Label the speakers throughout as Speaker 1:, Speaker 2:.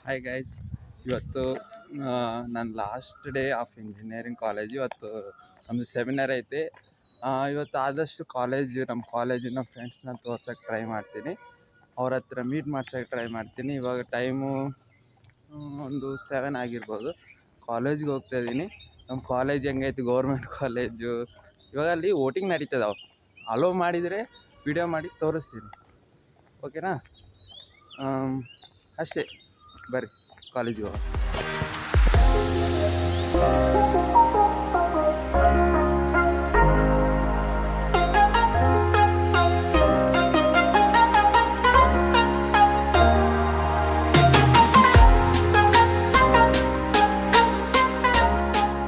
Speaker 1: Hi guys, ಇವತ್ತು ನನ್ನ last day of engineering college. ಇವತ್ತು ಒಂದು ಸೆಮಿನಾರ್ ಐತಿ. ಇವತ್ತು ಆದಷ್ಟು ನಮ್ಮ ಕಾಲೇಜಿನ ಫ್ರೆಂಡ್ಸ್ನ ತೋರ್ಸೋಕ್ಕೆ ಟ್ರೈ ಮಾಡ್ತೀನಿ, ಅವ್ರ ಹತ್ರ ಮೀಟ್ ಮಾಡ್ಸೋಕ್ಕೆ ಟ್ರೈ ಮಾಡ್ತೀನಿ. ಇವಾಗ ಟೈಮು ಒಂದು 7 ಆಗಿರ್ಬೋದು. ಕಾಲೇಜ್ಗೆ ಹೋಗ್ತಾ ಇದ್ದೀನಿ. ನಮ್ಮ ಕಾಲೇಜ್ ಹೆಂಗೈತಿ, ಗೌರ್ಮೆಂಟ್ ಕಾಲೇಜು. ಇವಾಗ ಅಲ್ಲಿ ವೋಟಿಂಗ್ ನಡೀತದಾವೆ. ಅಲೋ ಮಾಡಿದರೆ ವಿಡಿಯೋ ಮಾಡಿ ತೋರಿಸ್ತೀನಿ, ಓಕೆನಾ? ಅಷ್ಟೇ, ಬರ್ರಿ ಕಾಲೇಜಿಗೆ ಹೋಗೋಣ.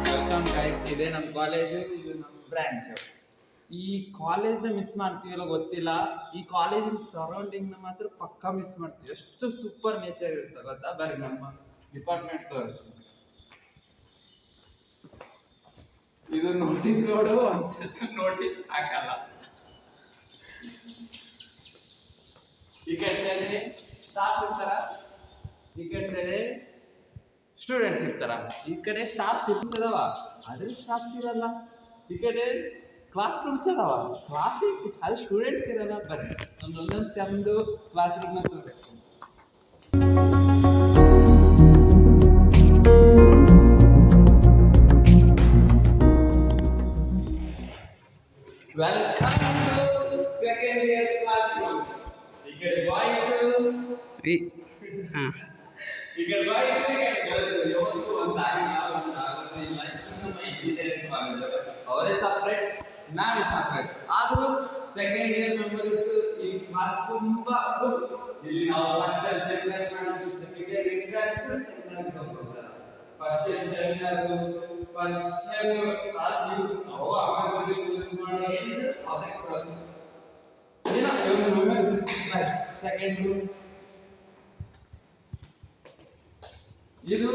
Speaker 1: ವೆಲ್ಕಮ್ ಗೈಸ್, ಇದೇ ನಮ್ಮ ಕಾಲೇಜು, ಇದು ನಮ್ಮ ಬ್ರಾಂಚ್. ಈ ಕಾಲೇಜ್ನ ಮಿಸ್ ಮಾಡ್ತೀವಲ್ಲ ಗೊತ್ತಿಲ್ಲ, ಈ ಕಾಲೇಜಿನ ಸರೌಂಡಿಂಗ್ನ ಮಾತ್ರ ಪಕ್ಕಾ ಮಿಸ್ ಮಾಡ್ತೀವಿ. ಎಷ್ಟು ಸೂಪರ್ ನೇಚರ್ ಇರುತ್ತೆ ಗೊತ್ತಾ? ಬರ್ರಿ ನಮ್ಮ ಡಿಪಾರ್ಟ್ಮೆಂಟ್ ತೋರಿಸಿ. ಇದು ನೋಟಿಸ್ ನೋಡು, ಒಂದ್ಸತಿ ನೋಟಿಸ್ ಹಾಕಲ್ಲ. ಈ ಕಡೆ ಸೈಡ್ ಸ್ಟಾಫ್ ಇರ್ತಾರ, ಈ ಕಡೆ ಸೈಡ್ ಸ್ಟೂಡೆಂಟ್ಸ್ ಇರ್ತಾರ. ಈ ಕಡೆ ಸ್ಟಾಫ್ಸ್ ಇದಾವ, ಆದ್ರೆ ಸ್ಟಾಫ್ಸ್ ಇರಲ್ಲ. ಈ ಕಡೆ ಕ್ಲಾಸ್ ರೂಮ್ಸ್ ಅದಾವ, ಕ್ಲಾಸ್ ಐತಿ, ಅದು ಸ್ಟೂಡೆಂಟ್ಸ್ ಇರಲ್ಲ. ಬರ್ರಿ ಒಂದೊಂದು ಸೆಮ್ದು ಕ್ಲಾಸ್ ರೂಮ್ನ ತೋರಿಸ್ತೀನಿ. Welcome to second year class room. ಈ ಕಡೆ ಬಾಯ್ಸ್, ಈ ಕಡೆ ಬಾಯ್ಸ್, ಈ ಕಡೆ ಗರ್ಲ್ಸ್. ಯಾವತ್ತೂ ಒಂದಾಗೋದಿಲ್ಲ. ನಮ್ಮ ಇಂಜಿನಿಯರಿಂಗ್ ಕಾಲೇಜ್ ಅವರೇ ಸಪ್ರೇಟ್, ನಾವೇ ಸಪ್ರೇಟ್. ಆದರೂ ಸೆಕೆಂಡ್ ಇಯರ್ ಮೆಂಬರ್ಸ್ ಈ ಕ್ಲಾಸ್ ತುಂಬಾ ಫುಲ್. ಇಲ್ಲಿ ನಾವು ಫಸ್ಟ್ ಇಯರ್ ಸೆಮಿನಾರ್ ಮಾಡೋದು, ಸೆಕೆಂಡ್ ಇಯರ್ ಇಂಟರ್ ಸೆಮಿನಾರ್ ತಗೊಂಡ್ಬರ್ತಾರೆ. First year seminar, first year ಸಾಸ್ ಯೂಸ್ ನಾವು ಅವಸರದಲ್ಲಿ ಯೂಸ್ ಮಾಡಿ ಏನಿದೆ ಅದೇ ಕೊಡೋದು. ಏನೋ ಇವನು ಮೆಂಬರ್ಸ್ ಸೆಕೆಂಡ್ ಇದು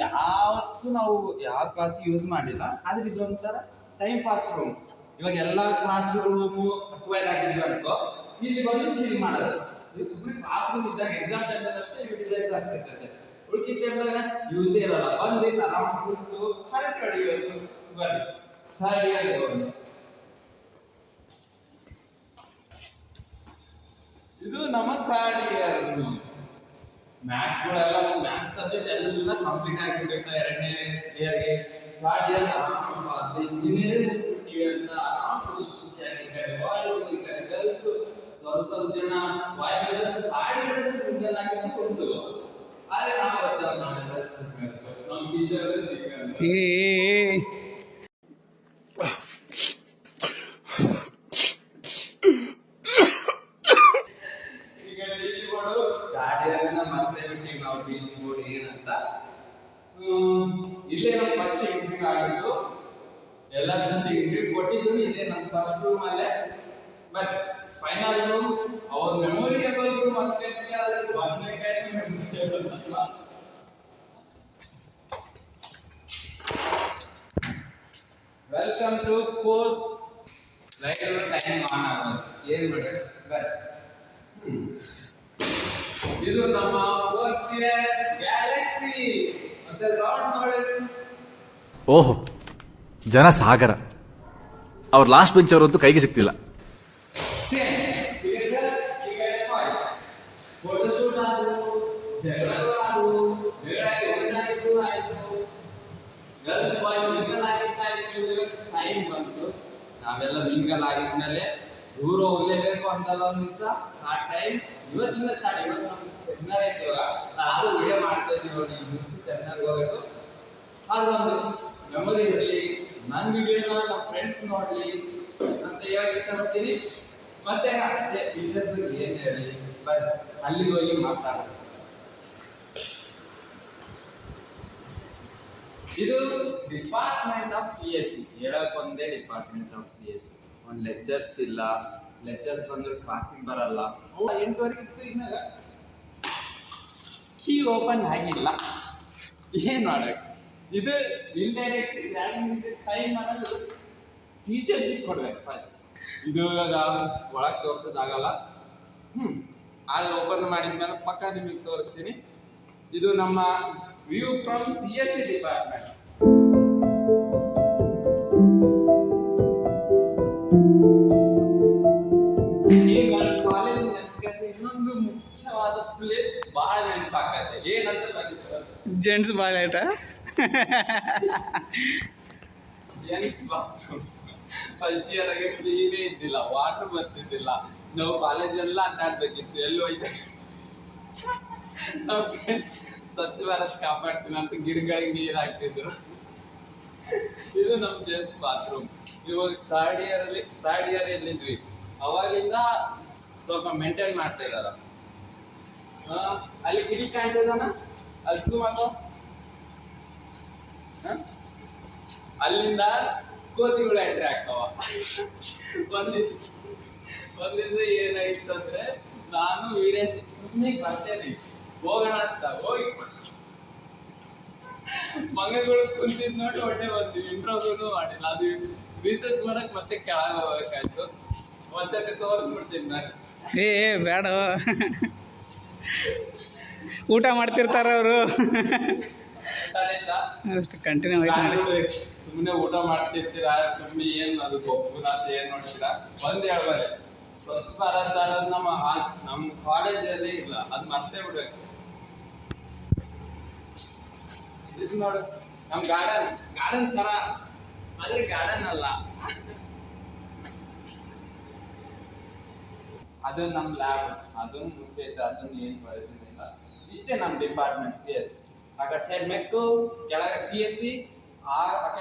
Speaker 1: ಯಾವತ್ತೂ ನಾವು ಯಾವ ಕ್ಲಾಸ್ ಯೂಸ್ ಮಾಡಿಲ್ಲ, ಆದ್ರೆ ಇದೊಂಥರ ಟೈಮ್ ಪಾಸ್ ರೂಮ್. ಇವಾಗ ಎಲ್ಲಾ ಕ್ಲಾಸ್ ರೂಮು ಅಕ್ವೈರ್ ಆಗಿದ್ವಿ ಅನ್ಕೋ, ಇಲ್ಲಿ ಬಂದು ಚಿಲ್ ಮಾಡೋದು. ಸುಮ್ಮನೆ ಕ್ಲಾಸ್ ರೂಮ್ ಇದ್ದಾಗ ಎಕ್ಸಾಮ್ ಟೈಮಲ್ಲಿ ಅಷ್ಟೇ ಯುಟಿಲೈಸ್ ಆಗ್ತಿರ್ತದೆ. ಉಳ್ಕಿದ ಟೈಮ್ದಾಗ ಯೂಸೇ ಇರಲ್ಲ. ಬಂದಿಲ್ಲ ಆರಾಮ್ ಕೂತು ಕರೆಕ್ಟ್ ಹೊಡಿಯೋದು. ಬರ್ರಿ ಥರ್ಡ್ ಇಯರ್ ಹೋಗಿ, ಇದು ನಮ್ಮ ಥರ್ಡ್ ಇಯರ್. ಮ್ಯಾಥ್ಸ್ ಗಳೆಲ್ಲ, ಮ್ಯಾಥ್ಸ್ ಸಬ್ಜೆಕ್ಟ್ ಎಲ್ಲ ಕಂಪ್ಲೀಟ್ ಆಗಿರ್ಬೇಕು ಎರಡನೇ ಇಯರ್ಗೆ. ಥರ್ಡ್ ಇಯರ್ ಆರಾಮ ಇಂಜಿನಿಯರಿಂಗ್ ಮುಗಿಸ್ತೀವಿ ಅಂತ ಆರಾಮ್ ಖುಷಿಯಾಗಿರ್ತಾರೆ. ಬಾಯ್ಸ್ ಈ ಕಡೆ ಗರ್ಲ್ಸ್, ಸ್ವಲ್ಪ ಜನ ಬಾಯ್ಸ್ ಗರ್ಲ್ಸ್ ಆಡಿರೋದು ಮಿಂಗಲ್ ಆಗಿ ಕೊಟ್ಟು. ಆದ್ರೆ ನಾವು ಗೊತ್ತಾಗ ನಾವೆಲ್ಲ ಸಿಕ್ಕಂತ ನಮ್ಮ ಕಿಶೋರ್ ಸಿಕ್ಕಂತ. ನಾವು ಡಿಜಿ ಬೋರ್ಡ್ ಏನಂತ ಇಲ್ಲೇ ನಮ್ಮ ಫಸ್ಟ್ ಇಂಟರ್ವ್ಯೂ ಆಗಿದ್ದು. ಎಲ್ಲ ಇಂಟರ್ವ್ಯೂ ಕೊಟ್ಟಿದ್ದು ಇಲ್ಲೇ ನಮ್ಮ ಫಸ್ಟ್ ರೂಮ್ ಅಲ್ಲೇ. ಬಟ್ ಫೈನಲ್ ರೂಮ್ ಅವ್ರ ಮೆಮೊರಿಯಬಲ್ ರೂಮ್ ಅಂತ ಅದ್ರ ಬದನೆಕಾಯಿ ಮೆಮೊರಿಯಬಲ್ ಅಲ್ಲ. Welcome to fourth. Light time on ಆಗೋದು ಏನ್ ಮಾಡಿ. ಬಟ್ ಇದು ನಮ್ಮ ಫೋರ್ತ್ ಇಯರ್ ಗ್ಯಾಲಕ್ಸಿ. ಒಂದ್ಸಲ ರೌಂಡ್ ಮಾಡಿ.
Speaker 2: ಓಹೋ, ಜನ ಸಾಗರ. ಅವ್ರ ಲಾಸ್ಟ್ ಬೆಂಚ್ ಅವರಂತೂ ಕೈಗೆ ಸಿಗ್ತಿಲ್ಲ.
Speaker 1: ಫೋಟೋಶೂಟ್ ಆದ್ರು, ಜಗಳಗಳು ಆದ್ರು, ಆಯ್ತು, ಗರ್ಲ್ಸ್ ಬಾಯ್ಸ್ ಮಿಂಗಲ್ ಆಗಿದ್ದಾಯ್ತು. ಟೈಮ್ ಬಂತು, ನಾವೆಲ್ಲ ಮಿಂಗಲ್ ಆಗಿದ್ಮೇಲೆ ದೂರ ಹೋಗ್ಲೇಬೇಕು ಅಂತಲ್ಲ ಒಂದು ದಿವಸ. ಆ ಟೈಮ್ ಇವತ್ತಿಂದ ಸ್ಟಾರ್ಟ್. ಇವತ್ತು ನಮ್ಗೆ ಸೆಮಿನಾರ್ ಐತಿವಾಗ, ನಾನು ಅದು ವಿಡಿಯೋ ಮಾಡ್ತಾ ಇದ್ದೀವಿ. ನೀವು ಮುಗಿಸಿ ಸೆಮಿನಾರ್ಗೆ ಹೋಗ್ಬೇಕು. ಅದು ಒಂದು ಮೆಮೊರಿ ಇರಲಿ, ನನ್ನ ವಿಡಿಯೋನ ನಮ್ಮ ಫ್ರೆಂಡ್ಸ್ ನೋಡಲಿ ಅಂತ ಹೇಳಕ್ ಇಷ್ಟಪಡ್ತೀನಿ. ಮತ್ತೆ ಅಷ್ಟೇ, ಟೀಚರ್ಸ್ ಏನ್ ಹೇಳಿ, ಬಟ್ ಅಲ್ಲಿಗೆ ಹೋಗಿ ಮಾತಾಡೋದು. ಇದು ಡಿಪಾರ್ಟ್ಮೆಂಟ್ ಆಫ್ CSE. ಹೇಳಕ್ ಒಂದೇ ಡಿಪಾರ್ಟ್ಮೆಂಟ್ ಆಫ್ CSE. ಒಂದು ಲೆಕ್ಚರ್ಸ್ ಇಲ್ಲ, ಲೆಕ್ಚರ್ಸ್ ಬಂದ್ರು ಕ್ಲಾಸಿಗೆ ಬರಲ್ಲ. 8:30 ಇತ್ತು, ಇನ್ನಾಗ ಕೀ ಓಪನ್ ಆಗಿಲ್ಲ. ಏನ್ ಮಾಡಕ್? ಇದು ಇಂಡೈರೆಕ್ಟ್ ಟೈಮ್ ಅನ್ನೋದು ಟೀಚರ್ಸ್ ಕೊಡ್ಬೇಕು ಫಸ್ಟ್. ಇದು ಇವಾಗ ಒಳಗೆ ತೋರ್ಸೋದಾಗಲ್ಲ. ಆಗ ಓಪನ್ ಮಾಡಿದ್ಮೇಲೆ ಪಕ್ಕ ನಿಮಗೆ ತೋರಿಸ್ತೀನಿ. ಇದು ನಮ್ಮ ವ್ಯೂ ಫ್ರಮ್ CSE ಡಿಪಾರ್ಟ್ಮೆಂಟ್. ಈಗ ಕಾಲೇಜ್ ನೆನಪಕ್ಕೆ ಇನ್ನೊಂದು ಮುಖ್ಯವಾದ ಪ್ಲೇಸ್ ಬಹಳ ನೆನಪಾಗತ್ತೆ. ಏನಂತ
Speaker 3: ಜೆಂಟ್ಸ್ ಬಾಯ್ಲೆಟ
Speaker 1: ಜೆಂಟ್ಸ್ ಬಾತ್ರೂಮ್. ಫಸ್ಟ್ ಇಯರ್ಗೆ ಕ್ಲೀನೇ ಇದ್ದಿಲ್ಲ, ವಾಟರ್ ಬರ್ತಿದ್ದಿಲ್ಲ. ನಾವು ಕಾಲೇಜೆಲ್ಲ ಅಡ್ಡಾಡ್ಬೇಕಿತ್ತು, ಎಲ್ಲೋ ಹೋಯ್ತು. ನಮ್ಮ ಫ್ರೆಂಡ್ಸ್ ಸ್ವಚ್ಛ ಭಾರತ್ ಕಾಪಾಡ್ತೀನಿ ಅಂತ ಗಿಡಗಳಿಗೆ ನೀರು ಹಾಕ್ತಿದ್ರು. ಇದು ನಮ್ಮ ಜೆಂಟ್ಸ್ ಬಾತ್ರೂಮ್. ಇವಾಗ ಥರ್ಡ್ ಇಯರ್ ಎಲ್ಲಿದ್ವಿ, ಅವಾಗಿಂದ ಸ್ವಲ್ಪ ಮೇಂಟೈನ್ ಮಾಡ್ತಾ ಇದಾರ. ಅಲ್ಲಿ ಗಿರಿ ಕಾಣ್ತಿದಾನ, ಅಲ್ಲಿ ಮಾತು ಅಲ್ಲಿಂದ ಕೋತಿಗಳು ಎಂಟ್ರಿ ಆಗ್ತಾವ. ಒಂದ್ ದಿವಸ ಏನಾಯ್ತು ಅಂದ್ರೆ, ನಾನು ವೀರೇಶ್ ಸುಮ್ಮನೆ ಬರ್ತೇನೆ ಹೋಗೋಣ ಅಂತ ಹೋಗಿ ಮಂಗಗಳು ಕುಂತಿದ್ ನೋಡಿ ಹೊಟ್ಟೆ ಬಂದ್ವಿ. ಇಂಟ್ರೋಗೂ ಮಾಡಿಲ್ಲ, ಅದು ರಿಸರ್ಚ್ ಮಾಡಕ್ ಮತ್ತೆ ಕೆಳಗೆ ಹೋಗ್ಬೇಕಾಯ್ತು. ಒಂದ್ಸತಿ ತೋರಿಸ್ಬಿಡ್ತೀನಿ ನಾನು.
Speaker 3: ಏ ಬೇಡ, ಊಟ ಮಾಡ್ತಿರ್ತಾರ ಅವರು. ಅಷ್ಟು ಕಂಟಿನ್ಯೂ ಆಯ್ತು.
Speaker 1: ಸುಮ್ಮನೆ ಊಟ ಮಾಡ್ತಿರ್ತೀರಾ, ಸುಮ್ಮನೆ ಏನ್ ಅದು ಗೊಬ್ಬರ ಏನ್ ನೋಡ್ತೀರಾ. ಬಂದ್ ಹೇಳ್ಬಾರೆ ಸ್ವಚ್ಛ ಭಾರತ್ ಅನ್ನೋದು ನಮ್ಮ ಕಾಲೇಜಲ್ಲಿ ಇಲ್ಲ, ಅದ್ ಮರ್ತೇ ಬಿಡ್ಬೇಕು. ಇದು ನೋಡು ನಮ್ ಗಾರ್ಡನ್ ತರ, ಆದ್ರೆ ಗಾರ್ಡನ್ ಅಲ್ಲ. ಅದು ನಮ್ ಲ್ಯಾಬ್, ಅದನ್ನ ಮುಂಚೆ ಇತ್ತು, ಅದನ್ನ ಏನ್ ಬಳಸಿಲ್ಲ. ಇಷ್ಟೇ ನಮ್ ಡಿಪಾರ್ಟ್ಮೆಂಟ್ CS. ಆ ಕಡೆ ಸೈಡ್ ಮೆಕ್ಕು, ಕೆಳಗೆ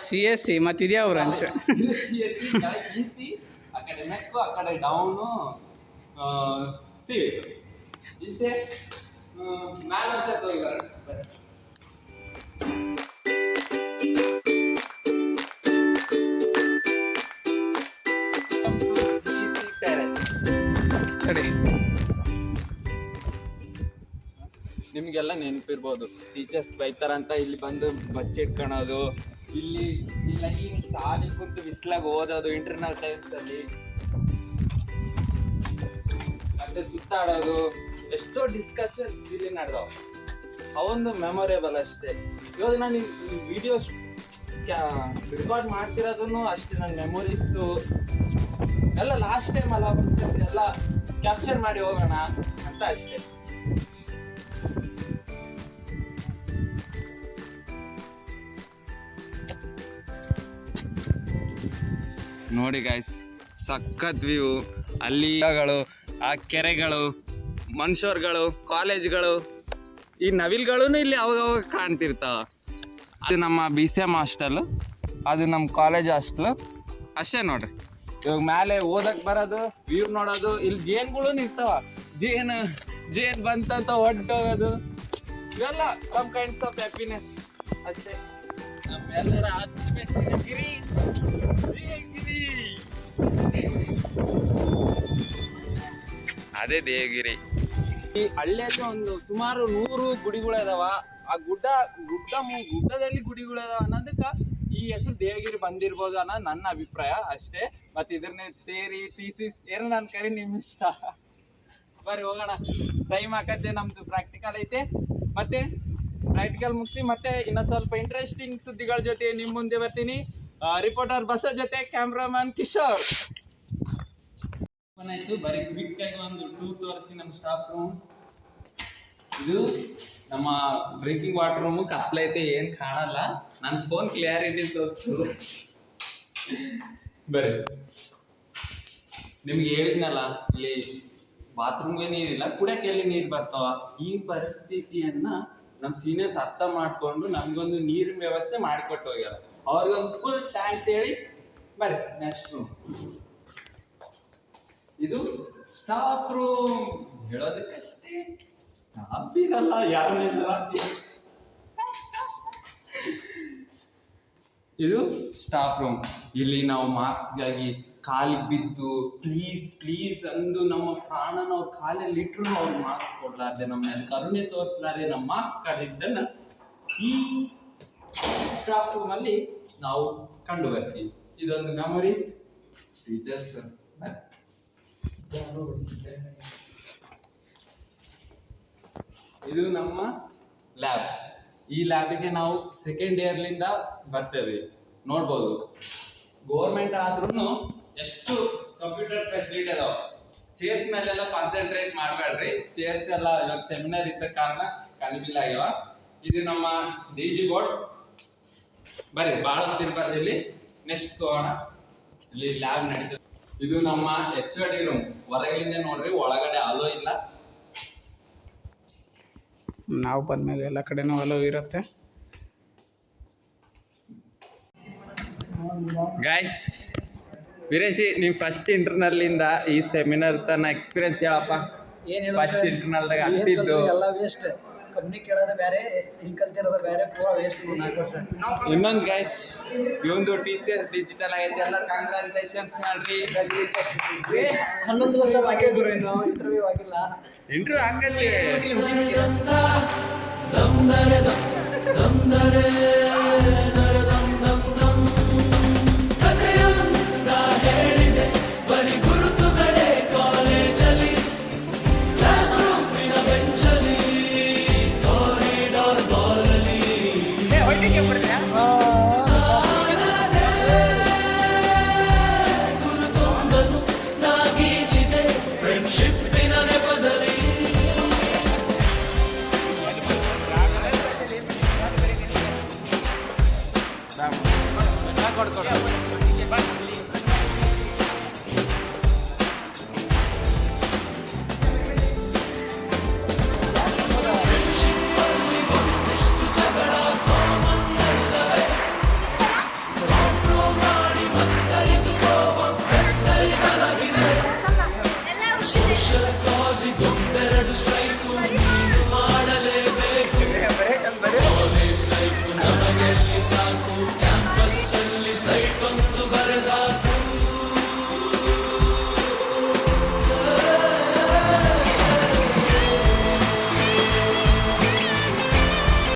Speaker 1: CSE
Speaker 3: ಮತ್ತೆ ಇದ್ಯಾವ ಬ್ರಾಂಚ್?
Speaker 1: CSE ಕೆಳಗೆ EC, ಆ ಕಡೆ ಮೆಕ್ಕು, ಆ ಕಡೆ ಡೌನು ಸಿವಿಲ್. ಇಷ್ಟೇ. ಮ್ಯಾಲ ಒಂದ್ಸತಿ ಹೋಗಿದ್ದಾರೆ. ನಿಮ್ಗೆಲ್ಲ ನೆನಪಿರ್ಬೋದು, ಟೀಚರ್ಸ್ ಬೈತಾರಂತ ಇಲ್ಲಿ ಬಂದು ಬಚ್ಚಿಟ್ಕೊಳೋದು, ಇಲ್ಲಿ ಸಾಲಿ ಕುಂತು ಬಿಸ್ಲಾಗ ಓದೋದು ಇಂಟರ್ನಲ್ ಟೈಮ್ಸ್ ಅಲ್ಲಿ, ಮತ್ತೆ ಸುತ್ತಾಡೋದು, ಎಷ್ಟೋ ಡಿಸ್ಕಷನ್ ಇಲ್ಲಿ ನಡೆದವು. ಅವೊಂದು ಮೆಮೊರೇಬಲ್ ಅಷ್ಟೇ. ಇವಾಗ ನಾನು ಈ ವಿಡಿಯೋ ರೆಕಾರ್ಡ್ ಮಾಡ್ತಿರೋದನ್ನು ಅಷ್ಟೇ, ನನ್ನ ಮೆಮೊರೀಸು ಎಲ್ಲ ಲಾಸ್ಟ್ ಟೈಮ್ ಅಲ್ಲ ಎಲ್ಲ ಕ್ಯಾಪ್ಚರ್ ಮಾಡಿ ಹೋಗೋಣ ಅಂತ ಅಷ್ಟೇ. ನೋಡಿ ಗಾಯ್ಸ್, ಸಖತ್ ವ್ಯೂ. ಅಲ್ಲಿ ಆ ಕೆರೆಗಳು, ಮನುಷ್ಯರುಗಳು, ಕಾಲೇಜ್ಗಳು, ಈ ನವಿಲ್ಗಳೂ ಇಲ್ಲಿ ಅವಾಗ ಕಾಣ್ತಿರ್ತಾವ. ಅದು ನಮ್ಮ BCM ಹಾಸ್ಟೆಲ್, ಅದು ನಮ್ಮ ಕಾಲೇಜ್ ಹಾಸ್ಟೆಲ್ ಅಷ್ಟೇ ನೋಡ್ರಿ. ಇವಾಗ ಮೇಲೆ ಓದಕ್ ಬರೋದು, ವ್ಯೂ ನೋಡೋದು, ಇಲ್ಲಿ ಜೇನ್ಗಳು ನಿಂತಾವ, ಜೇನ್ ಬಂತಂತ ಹೊಟ್ಟೋಗೋದು, ಇವೆಲ್ಲ ಸಮ್ ಕೈಂಡ್ಸ್ ಆಫ್ ಹ್ಯಾಪಿನೆಸ್ ಅಷ್ಟೇ. ನಮ್ಮೆಲ್ಲರ ಅಚ್ಚುಮೆಚ್ಚಿನ ಗಿರಿ. ಅದೇ ದೇವಗಿರಿ. ಈ ಹಳ್ಳಿಯಲ್ಲಿ ಒಂದು ಸುಮಾರು 100 ಗುಡಿಗಳಿದಾವ. ಆ ಗುಡ್ಡದಲ್ಲಿ ಗುಡಿಗಳಿದಾವ ಅನ್ನೋದಕ್ಕ ಈ ಹೆಸರು ದೇವಗಿರಿ ಬಂದಿರ್ಬೋದು ಅನ್ನೋದು ನನ್ನ ಅಭಿಪ್ರಾಯ ಅಷ್ಟೇ. ಮತ್ತೆ ಇದನ್ನೇ ತೇರಿ ಥೀಸಿಸ್ ಏನು ನಾನು ಕರಿ ನಿಮ್ ಇಷ್ಟ. ಬರ್ರಿ ಹೋಗೋಣ, ಟೈಮ್ ಹಾಕತ್ತೆ. ನಮ್ದು ಪ್ರಾಕ್ಟಿಕಲ್ ಐತೆ, ಮತ್ತೆ ಪ್ರಾಕ್ಟಿಕಲ್ ಮುಗಿಸಿ ಮತ್ತೆ ಇನ್ನ ಸ್ವಲ್ಪ ಇಂಟ್ರೆಸ್ಟಿಂಗ್ ಸುದ್ದಿಗಳ ಜೊತೆ ನಿಮ್ ಮುಂದೆ ಬರ್ತೀನಿ. ರಿಪೋರ್ಟರ್ ಬಸ ಜೊತೆ ಕ್ಯಾಮ್ರಾಮನ್ ಕಿಶೋರ್. ಆಯ್ತು, ಬರೀ ಕ್ವಿಕ್ ಆಗಿ ಒಂದು ಟೂರ್ ತೋರಿಸ್ತೀನಿ ನಮ್ಮ ಸ್ಟಾಫ್ ರೂಮ್. ಇದು ನಮ್ಮ ಡ್ರಿಂಕಿಂಗ್ ವಾಟರ್ ರೂಮು. ಕತ್ಲೈತೆ, ಏನ್ ಕಾಣಲ್ಲ. ನನ್ನ ಫೋನ್ ಕ್ಲಿಯಾರಿಟಿ ತೋರಿಸು. ಬರ್ರಿ, ನಿಮ್ಗೆ ಹೇಳಿದ್ನಲ್ಲ, ಇಲ್ಲಿ ಬಾತ್ರೂಮ್ಗೆ ನೀರಿಲ್ಲ, ಕುಡಿಯಕ್ಕೆ ಎಲ್ಲಿ ನೀರು ಬರ್ತಾವ. ಈ ಪರಿಸ್ಥಿತಿಯನ್ನ ನಮ್ಮ ಸೀನಿಯರ್ಸ್ ಅರ್ಥ ಮಾಡ್ಕೊಂಡು ನಮ್ಗೊಂದು ನೀರಿನ ವ್ಯವಸ್ಥೆ ಮಾಡಿಕೊಟ್ಟು ಹೋಗ್ಯಾರ. ಅವ್ರಿಗೊಂದು ಫುಲ್ ಟ್ಯಾಂಕ್ಸ್ ಹೇಳಿ. ಬರ್ರಿ ನೆಕ್ಸ್ಟ್ ರೂಮ್. ಇದು ಸ್ಟಾಫ್ ರೂಮ್. ಹೇಳೋದಕ್ಕಷ್ಟೇ, ಸ್ಟಾಫ್ ಇರಲ್ಲ, ಯಾರು ನಿಲ್ಲ. ಇದು ಸ್ಟಾಫ್ ರೂಮ್. ಇಲ್ಲಿ ನಾವು ಮಾರ್ಕ್ಸ್ಗಾಗಿ ಕಾಲಿಗೆ ಬಿದ್ದು ಪ್ಲೀಸ್ ಅಂದು ನಮ್ಮ ಪ್ರಾಣನ ಅವ್ರ ಕಾಲಲ್ಲಿ ಇಟ್ರು ಅವ್ರು ಮಾರ್ಕ್ಸ್ ಕೊಡ್ಲಾರ್ದೆ, ನಮ್ಮ ಮೇಲೆ ಕರುಣೆ ತೋರಿಸಲಾರ್ದೆ ನಮ್ಮ ಮಾರ್ಕ್ಸ್ ಕರೆದಿದ್ದನ್ನ ಈ ಸ್ಟಾಫ್ ರೂಮ್ ಅಲ್ಲಿ ನಾವು ಕಂಡು ಬರ್ತೀವಿ. ಇದೊಂದು ಮೆಮೊರೀಸ್. ಟೀಚರ್ಸ್ ಇದು ನಮ್ಮ ಲ್ಯಾಬ್. ಈ ಲ್ಯಾಬಿಗೆ ನಾವು ಸೆಕೆಂಡ್ ಇಯರ್ಲಿಂದ ಬರ್ತೇವೆ. ನೋಡ್ಬೋದು ಗೌರ್ಮೆಂಟ್ ಆದ್ರೂ ಎಷ್ಟು ಕಂಪ್ಯೂಟರ್ ಫೆಸಿಲಿಟಿ ಅದಾವ. ಚೇರ್ಸ್ ಮೇಲೆಲ್ಲ ಕಾನ್ಸಂಟ್ರೇಟ್ ಮಾಡಬೇಡ್ರಿ. ಚೇರ್ಸ್ ಎಲ್ಲ ಇವಾಗ ಸೆಮಿನಾರ್ ಇದ್ದ ಕಾರಣ ಕಲಿಬಿಲ್ಲ ಆಗ್ಯಾವ. ಇದು ನಮ್ಮ ಡಿ.ಜಿ ಬೋರ್ಡ್. ಬರ್ರಿ ಭಾಳ ಹೊತ್ತಿರ್ಬಾರ್ದು ಇಲ್ಲಿ. ನೆಕ್ಸ್ಟ್ ಹೋಗೋಣ. ಇಲ್ಲಿ ಲ್ಯಾಬ್ ನಡೀತದೆ. ಇದು ನಮ್ಮ HOD ರೂಮ್. ಹೊರಗಲಿಂದ ನೋಡ್ರಿ, ಒಳಗಡೆ ಅಲೋ ಇಲ್ಲ.
Speaker 3: ನಾವು ಬಂದ್ಮೇಲೆ ಎಲ್ಲ ಕಡೆನೂ ಅಲೋ ಇರುತ್ತೆ.
Speaker 1: ಗೈಸ್, ವೀರೇಶಿ, ನೀವು ಫಸ್ಟ್ ಇಂಟರ್ನಲ್ ಇಂದ ಈ ಸೆಮಿನಾರ್ ತನ್ನ ಎಕ್ಸ್ಪೀರಿಯನ್ಸ್ ಹೇಳಪ್ಪ. ಫಸ್ಟ್ ಇಂಟರ್ನಲ್ದಾಗ ಆಗ್ತಿದ್ದು
Speaker 4: ಎಲ್ಲ ವೇಸ್ಟ್. ಕಂಪ್ನಿ ಕೇಳೋದು ಬೇರೆ, ಇಲ್ಲಿ ಕಲ್ತಿರೋದು ಬೇರೆ, ಪೂರಾ ವೇಸ್ಟ್ 4 ವರ್ಷ.
Speaker 1: ಇನ್ನೊಂದು ಗೈಸ್, ಇವಂದು TCS ಡಿಜಿಟಲ್ ಆಗೈತೆ. ಎಲ್ಲ ಕಂಗ್ರಾಚುಲೇಷನ್ಸ್ ಮಾಡ್ರಿ.
Speaker 4: 11 ಲಕ್ಷ ಪ್ಯಾಕೇಜ್ ಇನ್ನು ಇಂಟರ್ವ್ಯೂ ಆಗಿಲ್ಲ.
Speaker 1: ಇಂಟರ್ವ್ಯೂ ಆಗಲ್ಲಿ
Speaker 5: ಸಾಕು ಕ್ಯಾಂಪಸ್ ಅಲ್ಲಿ ಸೈಟ್ ಒಂದು ಬರೆದ